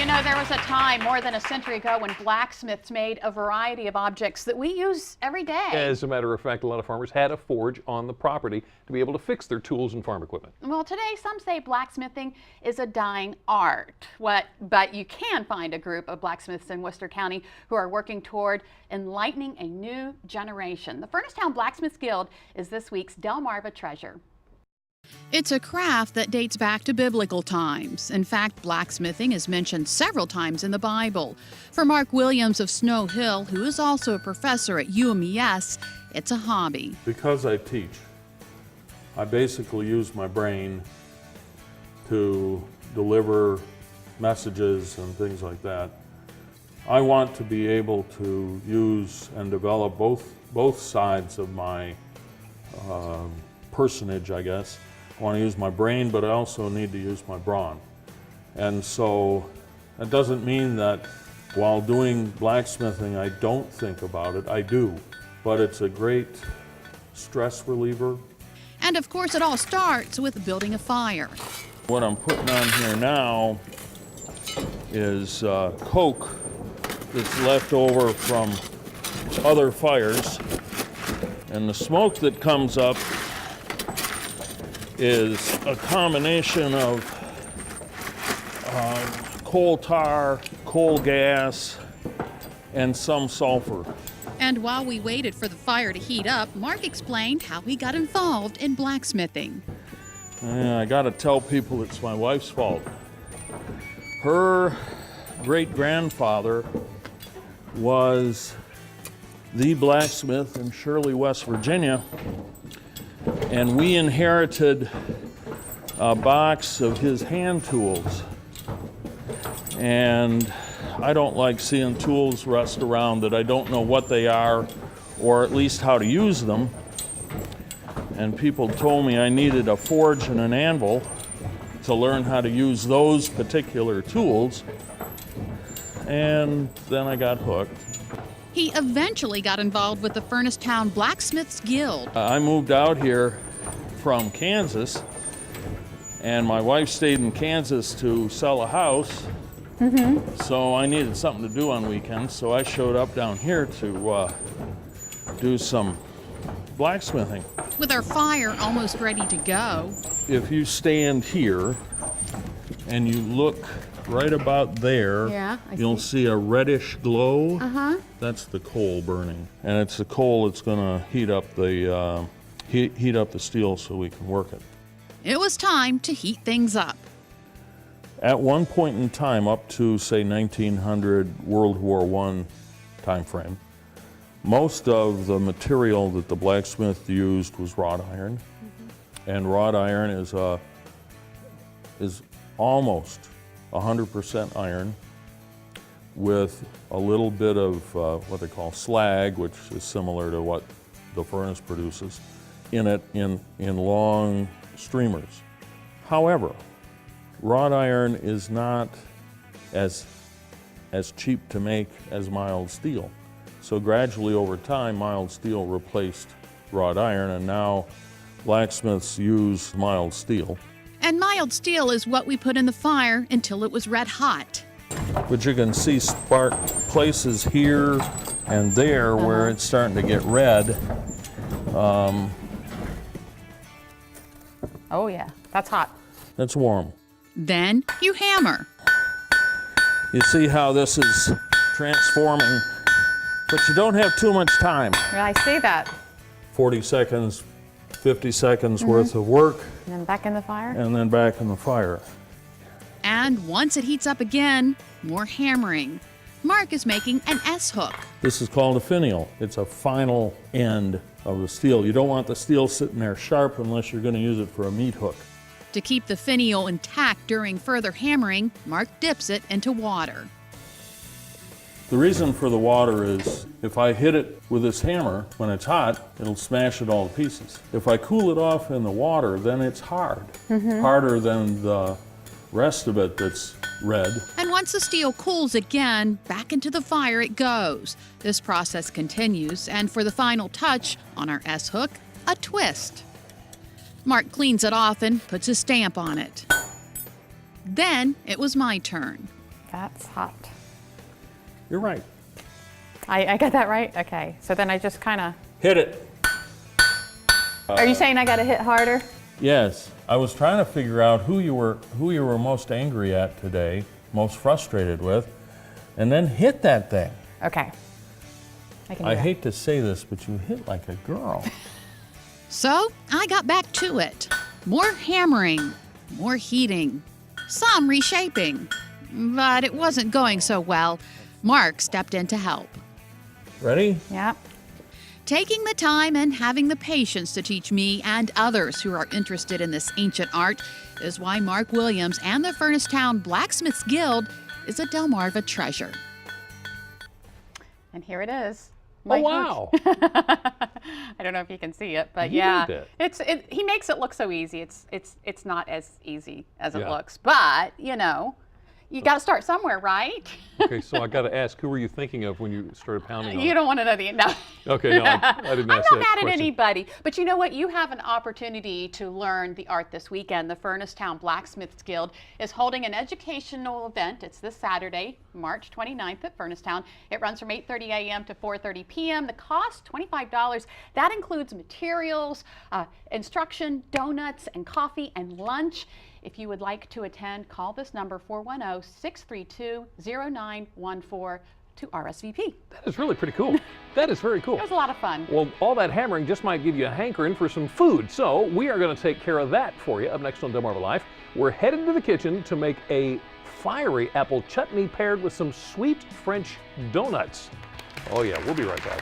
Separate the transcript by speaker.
Speaker 1: know, there was a time more than a century ago when blacksmiths made a variety of objects that we use every day.
Speaker 2: As a matter of fact, a lot of farmers had a forge on the property to be able to fix their tools and farm equipment.
Speaker 1: Well, today some say blacksmithing is a dying art. But you can find a group of blacksmiths in Worcester County who are working toward enlightening a new generation. The Furnace-Town Blacksmiths Guild is this week's DMV Treasure.
Speaker 3: It's a craft that dates back to biblical times. In fact, blacksmithing is mentioned several times in the Bible. For Mark Williams of Snow Hill, who is also a professor at UMES, it's a hobby.
Speaker 4: Because I teach, I basically use my brain to deliver messages and things like that. I want to be able to use and develop both sides of my personage, I guess. I want to use my brain, but I also need to use my brawn. And so that doesn't mean that while doing blacksmithing I don't think about it. I do, but it's a great stress reliever.
Speaker 3: And of course it all starts with building a fire.
Speaker 4: What I'm putting on here now is coke that's left over from other fires, and the smoke that comes up is a combination of coal tar, coal gas, and some sulfur.
Speaker 3: And while we waited for the fire to heat up, Mark explained how he got involved in blacksmithing.
Speaker 4: I gotta tell people it's my wife's fault. Her great-grandfather was the blacksmith in Shirley, West Virginia, and we inherited a box of his hand tools. And I don't like seeing tools rust around that I don't know what they are, or at least how to use them. And people told me I needed a forge and an anvil to learn how to use those particular tools. And then I got hooked.
Speaker 3: He eventually got involved with the Furnace-Town Blacksmiths Guild.
Speaker 4: I moved out here from Kansas, and my wife stayed in Kansas to sell a house. So I needed something to do on weekends, so I showed up down here to do some blacksmithing.
Speaker 3: With our fire almost ready to go.
Speaker 4: If you stand here and you look right about there, you'll see a reddish glow. That's the coal burning, and it's the coal that's going to heat up the heat up the steel so we can work it.
Speaker 3: It was time to heat things up.
Speaker 4: At one point in time, up to say 1900, World War I time frame, most of the material that the blacksmith used was wrought iron, and wrought iron is almost 100% iron with a little bit of what they call slag, which is similar to what the furnace produces, in it in long streamers. However, wrought iron is not as cheap to make as mild steel. So gradually over time, mild steel replaced wrought iron, and now blacksmiths use mild steel.
Speaker 3: And mild steel is what we put in the fire until it was red hot.
Speaker 4: But you can see spark places here and there where it's starting to get red.
Speaker 1: Oh yeah, that's hot.
Speaker 4: That's warm.
Speaker 3: Then you hammer.
Speaker 4: You see how this is transforming, but you don't have too much time.
Speaker 1: I see that.
Speaker 4: 40 seconds, 50 seconds worth of work.
Speaker 1: And then back in the fire?
Speaker 4: And then back in the fire.
Speaker 3: And once it heats up again, more hammering. Mark is making an S-hook.
Speaker 4: This is called a finial. It's a final end of the steel. You don't want the steel sitting there sharp unless you're going to use it for a meat hook.
Speaker 3: To keep the finial intact during further hammering, Mark dips it into water.
Speaker 4: The reason for the water is if I hit it with this hammer, when it's hot, it'll smash it all to pieces. If I cool it off in the water, then it's hard. Harder than the rest of it that's red.
Speaker 3: And once the steel cools again, back into the fire it goes. This process continues, and for the final touch on our S-hook, a twist. Mark cleans it off and puts his stamp on it. Then it was my turn.
Speaker 5: That's hot.
Speaker 4: You're right.
Speaker 5: I got that right? Okay. So then I just kind of.
Speaker 4: Hit it.
Speaker 5: Are you saying I got to hit harder?
Speaker 4: Yes. I was trying to figure out who you were most angry at today, most frustrated with, and then hit that thing.
Speaker 5: Okay. I can do
Speaker 4: I
Speaker 5: that.
Speaker 4: hate to say this, but you hit like a girl.
Speaker 3: So I got back to it. More hammering, more heating, some reshaping. But it wasn't going so well. Mark stepped in to help.
Speaker 4: Ready?
Speaker 5: Yeah.
Speaker 3: Taking the time and having the patience to teach me and others who are interested in this ancient art is why Mark Williams and the Furnacetown Blacksmiths Guild is a Delmarva treasure.
Speaker 1: And here it is.
Speaker 2: Oh, wow.
Speaker 1: I don't know if you can see it, but
Speaker 2: You
Speaker 1: yeah,
Speaker 2: did.
Speaker 1: he makes it look so easy. It's not as easy as it
Speaker 2: Yeah.
Speaker 1: looks, but you know, you got to start somewhere, right?
Speaker 2: Okay, so I got to ask, who were you thinking of when you started pounding on
Speaker 1: You
Speaker 2: it?
Speaker 1: don't want to know the no.
Speaker 2: Okay, no, I didn't
Speaker 1: I'm
Speaker 2: ask
Speaker 1: not
Speaker 2: that
Speaker 1: mad at
Speaker 2: question.
Speaker 1: anybody, but you know what? You have an opportunity to learn the art this weekend. The Furnacetown Blacksmiths Guild is holding an educational event. It's this Saturday, March 29th at Furnacetown. It runs from 8:30 a.m. to 4:30 p.m. The cost, $25. That includes materials, instruction, donuts, and coffee and lunch. If you would like to attend, call this number 410-632-0914 to RSVP.
Speaker 2: That is really pretty cool. That is very cool.
Speaker 1: It was a lot of fun.
Speaker 2: Well, all that hammering just might give you a hankering for some food, so we are going to take care of that for you. Up next on Delmarva Life, we're headed to the kitchen to make a fiery apple chutney paired with some sweet French donuts. Oh yeah, we'll be right back.